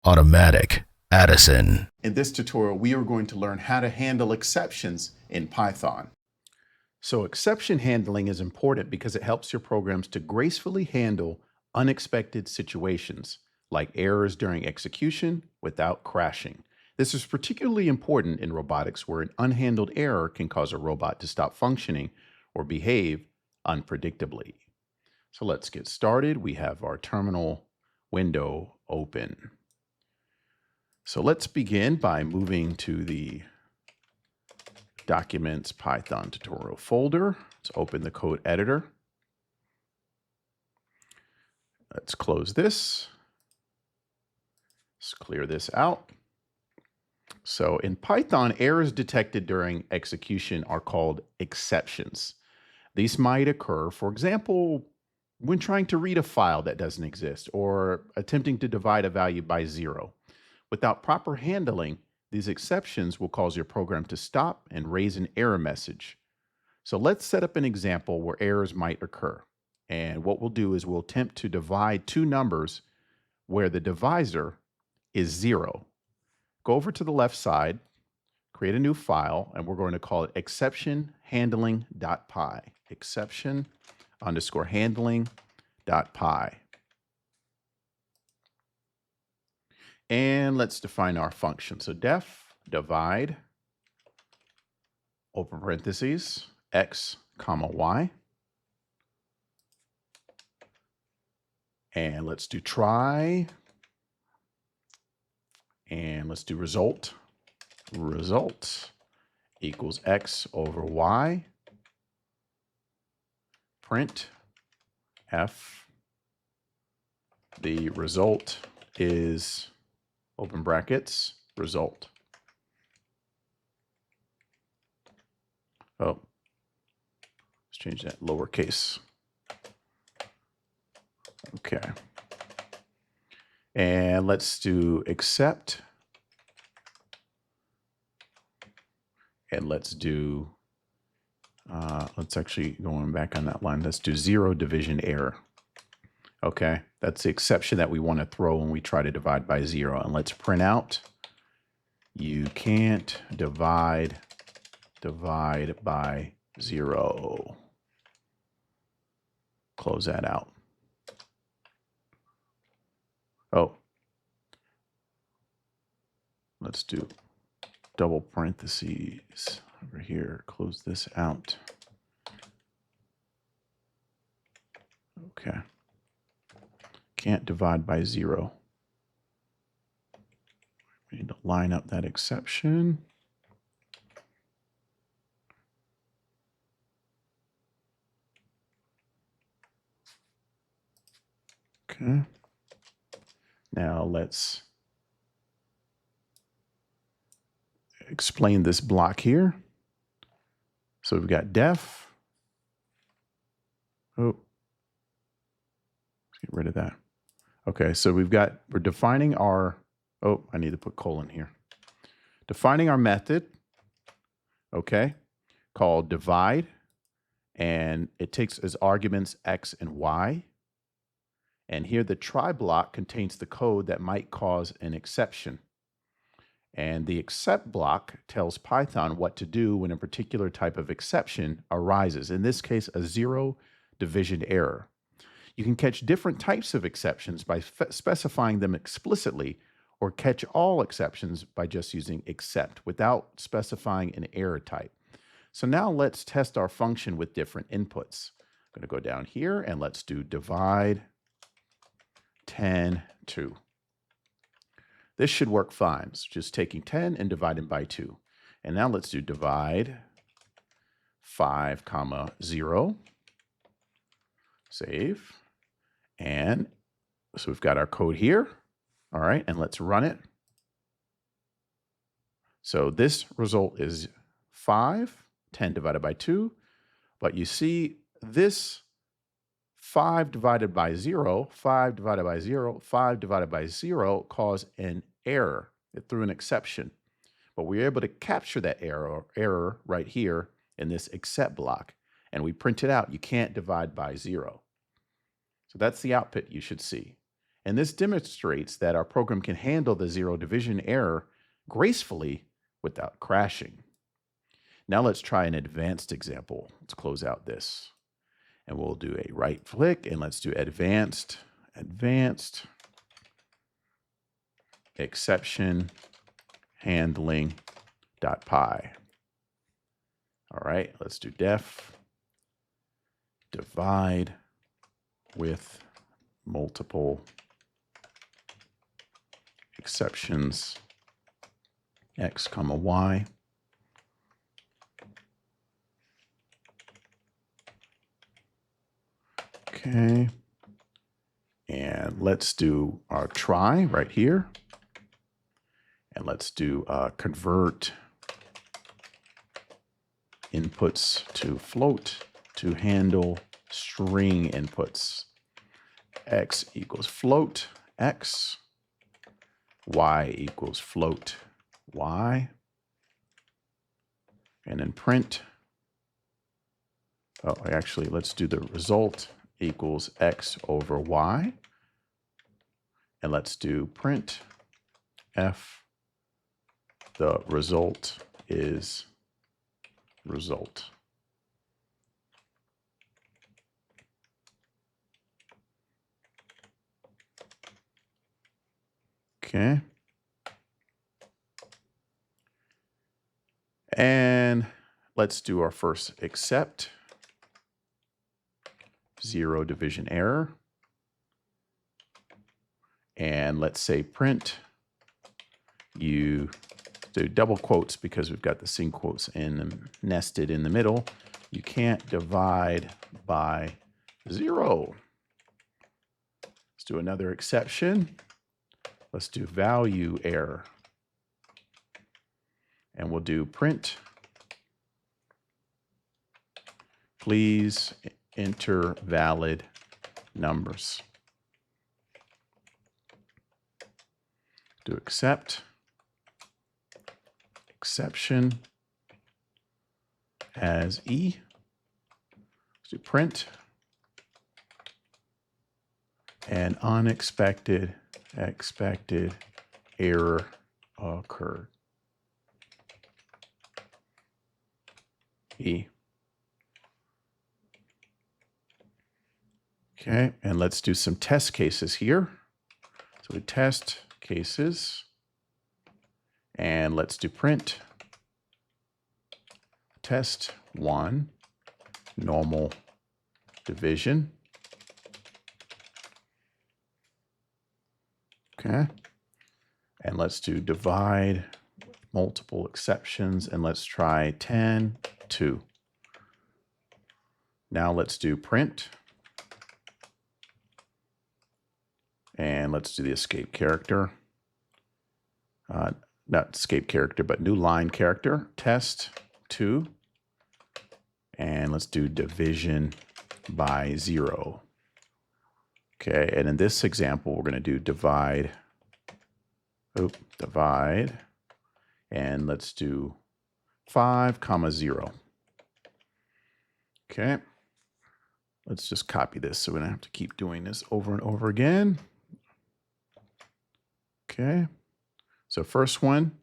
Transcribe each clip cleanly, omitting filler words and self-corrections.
automatic, Addison. In this tutorial, we are going to learn how to handle exceptions in Python. So exception handling is important because it helps your programs to gracefully handle unexpected situations, like errors during execution without crashing. This is particularly important in robotics, where an unhandled error can cause a robot to stop functioning or behave unpredictably. So let's get started. We have our terminal window open. So let's begin by moving to the Documents Python tutorial folder. Let's open the code editor. Let's close this. Let's clear this out. So in Python, errors detected during execution are called exceptions. These might occur, for example, when trying to read a file that doesn't exist or attempting to divide a value by 0. Without proper handling, these exceptions will cause your program to stop and raise an error message. So let's set up an example where errors might occur. And what we'll do is we'll attempt to divide two numbers where the divisor is 0. Go over to the left side, create a new file, and we're going to call it exceptionhandling.py. Exception_handling.py. And let's define our function. So def divide, open parentheses, x comma y. And let's do try. And let's do result. Result equals x over y. Print f. The result is, open brackets, result. Oh, let's change that lowercase. Okay. And let's do accept. And let's do, let's actually, going back on that line, let's do 0 division error. Okay, that's the exception that we want to throw when we try to divide by 0. And let's print out, you can't divide by 0. Close that out. Oh, let's do double parentheses over here. Close this out. Okay. Can't divide by 0. We need to line up that exception. Okay. Now let's explain this block here. So we've got def. Oh, let's get rid of that. Okay, so we're defining our, oh, I need to put colon here. Defining our method, okay, called divide, and it takes as arguments x and y. And here the try block contains the code that might cause an exception. And the except block tells Python what to do when a particular type of exception arises, in this case, a 0 division error. You can catch different types of exceptions by specifying them explicitly, or catch all exceptions by just using except without specifying an error type. So now let's test our function with different inputs. I'm going to go down here and let's do divide 10, 2. This should work fine. It's just taking 10 and dividing by 2. And now let's do divide 5, 0. Save. And so we've got our code here. All right, and let's run it. So this result is 5, 10 divided by 2. But you see this 5 divided by 0, 5 divided by 0, 5 divided by 0 caused an error. It threw an exception. But we were able to capture that error right here in this except block. And we print it out. You can't divide by 0. So that's the output you should see. And this demonstrates that our program can handle the zero division error gracefully without crashing. Now let's try an advanced example. Let's close out this. And we'll do a right click and let's do advanced exception handling .py. All right, let's do def divide with multiple exceptions x comma y. Okay, and let's do our try right here. And let's do convert inputs to float to handle string inputs. X equals float x, y equals float y, and then print. Oh, actually, let's do the result equals x over y. And let's do print f. The result is result. Okay. And let's do our first except zero division error. And let's say print, you do double quotes because we've got the single quotes nested in the middle. You can't divide by 0. Let's do another exception. Let's do value error. And we'll do print. Please enter valid numbers. Do accept. Exception as E. Let's do print. And expected error occurred. E. Okay, and let's do some test cases here. So we test cases. And let's do print. Test 1, normal division. Okay. And let's do divide multiple exceptions. And let's try 10, 2. Now let's do print. And let's do the escape character. Not escape character, but new line character, test 2. And let's do division by 0. Okay, and in this example, we're going to do divide. And let's do 5, 0. Okay, let's just copy this so we don't have to keep doing this over and over again. Okay. So first one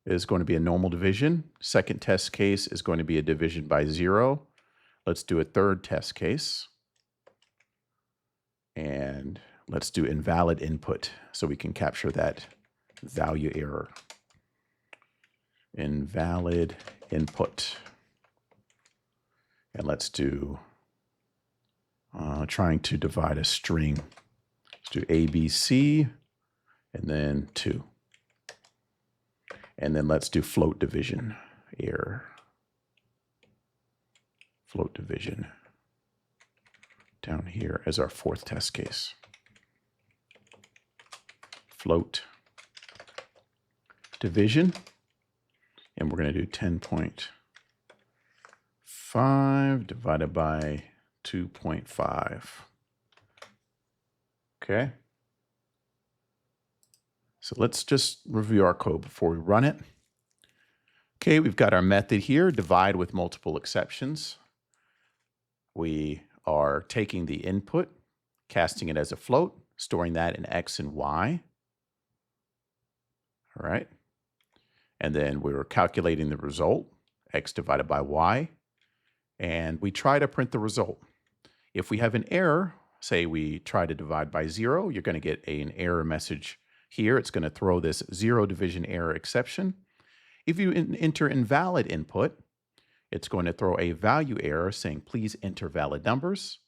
is going to be a normal division. Second test case is going to be a division by 0. Let's do a third test case. And let's do invalid input so we can capture that value error. Invalid input. And let's do trying to divide a string. Let's do ABC. And then 2. And then let's do float division error. Float division down here as our fourth test case. Float division. And we're going to do 10.5 divided by 2.5. Okay. So let's just review our code before we run it. Okay, we've got our method here, divide with multiple exceptions. We are taking the input casting it as a float, storing that in X and Y. All right. And then we were calculating the result, X divided by Y. And we try to print the result. If we have an error, say we try to divide by 0, you're going to get an error message here. It's going to throw this 0 division error exception. If you enter invalid input, it's going to throw a value error saying, please enter valid numbers.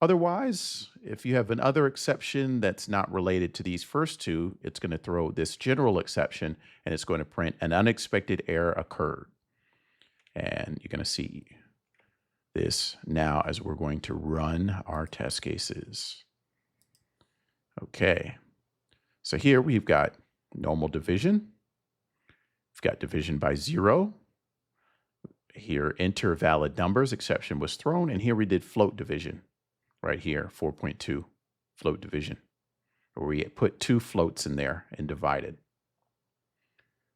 Otherwise, if you have another exception that's not related to these first two, it's going to throw this general exception, and it's going to print an unexpected error occurred. And you're going to see this now as we're going to run our test cases. Okay, so here we've got normal division. We've got division by 0. Here, enter valid numbers, exception was thrown. And here we did float division, right here, 4.2, float division, where we put 2 floats in there and divided.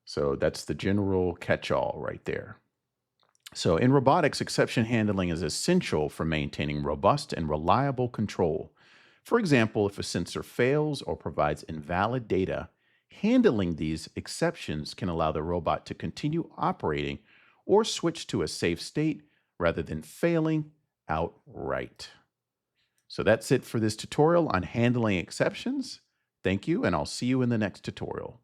So that's the general catch-all right there. So in robotics, exception handling is essential for maintaining robust and reliable control. For example, if a sensor fails or provides invalid data, handling these exceptions can allow the robot to continue operating or switch to a safe state rather than failing outright. So that's it for this tutorial on handling exceptions. Thank you, and I'll see you in the next tutorial.